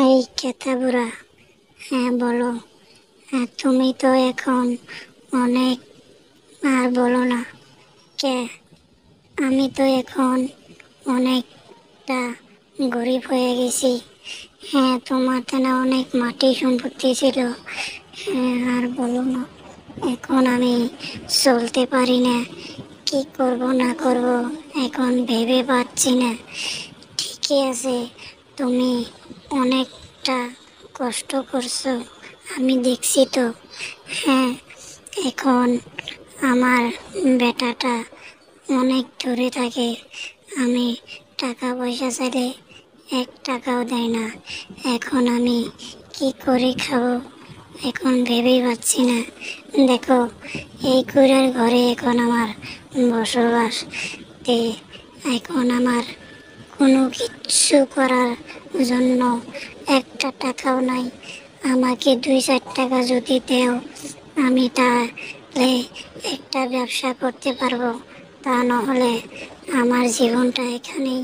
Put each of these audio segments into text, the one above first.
এই কেতা বুড়া, হ্যাঁ বলো। হ্যাঁ, তুমি তো এখন অনেক, আর বলো না। কে? আমি তো এখন অনেকটা গরিব হয়ে গেছি। হ্যাঁ, তোমার তেনা অনেক মাটি সম্পত্তি ছিল। হ্যাঁ, আর বলো না। এখন আমি চলতে পারি না, কি করব না করব এখন ভেবে পাচ্ছি না। ঠিকই আছে, তুমি অনেকটা কষ্ট করছো, আমি দেখছি তো। হ্যাঁ, এখন আমার বেটাটা অনেক দূরে থাকে। আমি টাকা পয়সা চাইলে 1 টাকাও দেয় না। এখন আমি কি করে খাবো এখন ভেবেই পাচ্ছি না। দেখো, এই কুড়ার ঘরে এখন আমার বসবাস। তে এখন আমার কোনো কিচ্ছু করার জন্য 1 টাকাও নাই। আমাকে 2-4 টাকা যদি দেও, আমি তাহলে একটা ব্যবসা করতে পারবো। তা নাহলে আমার জীবনটা এখানেই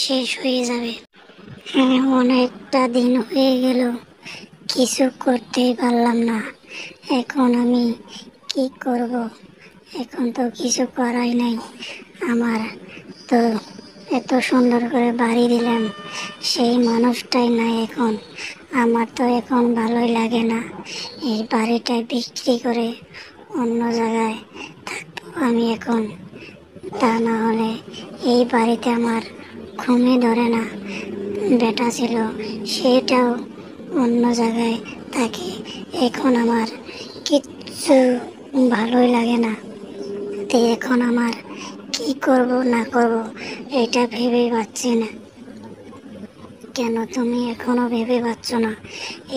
শেষ হয়ে যাবে। হ্যাঁ, অনেকটা দিন হয়ে গেল, কিছু করতেই পারলাম না। এখন আমি কি করব? এখন তো কিছু করাই নাই। আমার তো এত সুন্দর করে বাড়ি দিলাম, সেই মানুষটাই নাই এখন। আমার তো এখন ভালোই লাগে না। এই বাড়িটা বিক্রি করে অন্য জায়গায় থাকবো আমি এখন। তা না হলে এই বাড়িতে আমার ঘুমই ধরে না। বেটা ছিল, সেটাও অন্য জায়গায় থাকে। এখন আমার কিচ্ছু ভালোই লাগে না। তো এখন আমার কি করব না করব এটা ভেবেই পাচ্ছি না। কেন তুমি এখনো ভেবে পাচ্ছ না?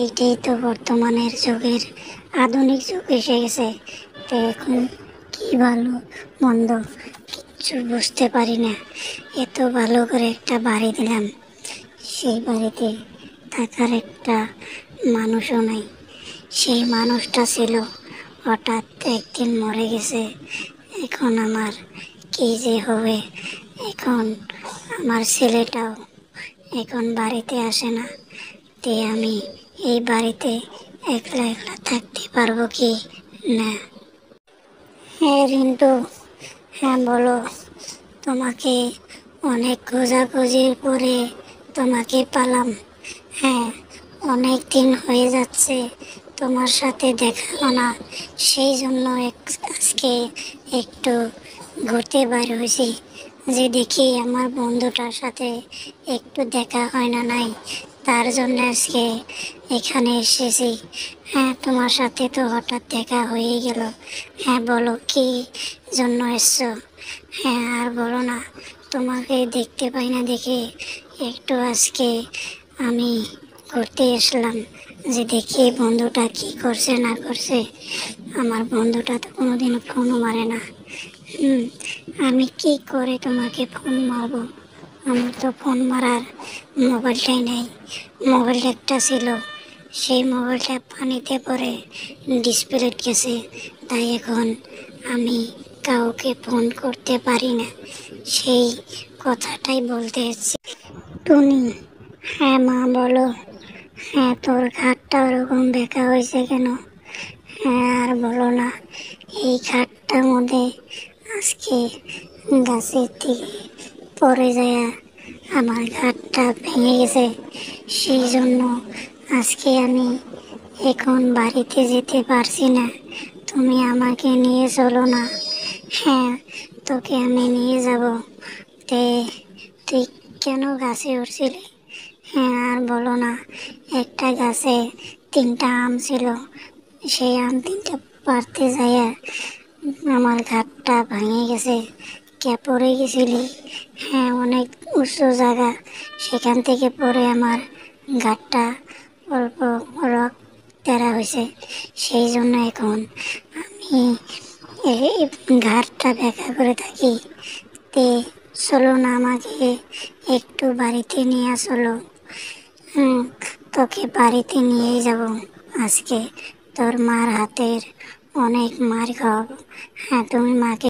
এইটাই তো বর্তমানের যুগের আধুনিক যুগ এসে গেছে। তো এখন কি ভালো মন্দ কিচ্ছু বুঝতে পারি না। এত ভালো করে একটা বাড়ি দিলাম, সেই বাড়িতে থাকার একটা মানুষও নাই। সেই মানুষটা ছিল, হঠাৎ একদিন মরে গেছে। এখন আমার কি যে হবে। এখন আমার ছেলেটাও এখন বাড়িতে আসে না। তে আমি এই বাড়িতে একলা একলা থাকতে পারবো কি না? হ্যাঁ রিন্টু, হ্যাঁ বলো। তোমাকে অনেক খোঁজাখুঁজির পরে তোমাকে পেলাম। হ্যাঁ, অনেক দিন হয়ে যাচ্ছে তোমার সাথে দেখা না। সেই জন্য আজকে একটু ঘুরতে বাইর হয়েছি, যে দেখি আমার বন্ধুটার সাথে একটু দেখা হয় না নাই। তার জন্য আজকে এখানে এসেছি। হ্যাঁ, তোমার সাথে তো হঠাৎ দেখা হয়েই গেল। হ্যাঁ বলো, কি জন্য এসছো? হ্যাঁ, আর বলো না। তোমাকে দেখতে পাই না দেখে একটু আজকে আমি ঘুরতে আসলাম, যে দেখি বন্ধুটা কি করছে না করছে। আমার বন্ধুটা তো কোনোদিনও ফোনও মারে না। আমি কি করে তোমাকে ফোন মারবো? আমার তো ফোন মারার মোবাইলটাই নেই। মোবাইল একটা ছিল, সেই মোবাইলটা পানিতে পড়ে ডিসপ্লে গেছে। তাই এখন আমি কাউকে ফোন করতে পারি না। সেই কথাটাই বলতে এসেছি। টুনি, হ্যাঁ মা বলো। হ্যাঁ, তোর ঘাটটা ওরকম বেঁকা হয়েছে কেন? হ্যাঁ, আর বলো না। এই ঘাটটার মধ্যে আজকে গাছের থেকে পড়ে যায় আমার ঘাটটা ভেঙে গেছে। সেই জন্য আজকে আমি এখন বাড়িতে যেতে পারছি না। তুমি আমাকে নিয়ে চলো না। হ্যাঁ, তোকে আমি নিয়ে যাব। তে তুই কেন গাছে উঠছিলি? হ্যাঁ, আর বলো না। একটা গাছে 3টা আম ছিল, সেই আম 3টা পাড়তে যাইয়া আমার ঘাটটা ভেঙে গেছে। কে পড়ে গেছিলি? হ্যাঁ, অনেক উঁচু জায়গা, সেখান থেকে পড়ে আমার ঘাটটা অল্প রক তেরা হয়েছে। সেই জন্য এখন আমি এই ঘাটটা ব্যাখ্যা করে থাকি। তে চলো না, আমাকে একটু বাড়িতে নিয়ে চলো। তোকে বাড়িতে নিয়েই যাব আজকে। তোর মার হাতের অনেক মার খাওয়াবো। হ্যাঁ, তুমি মাকে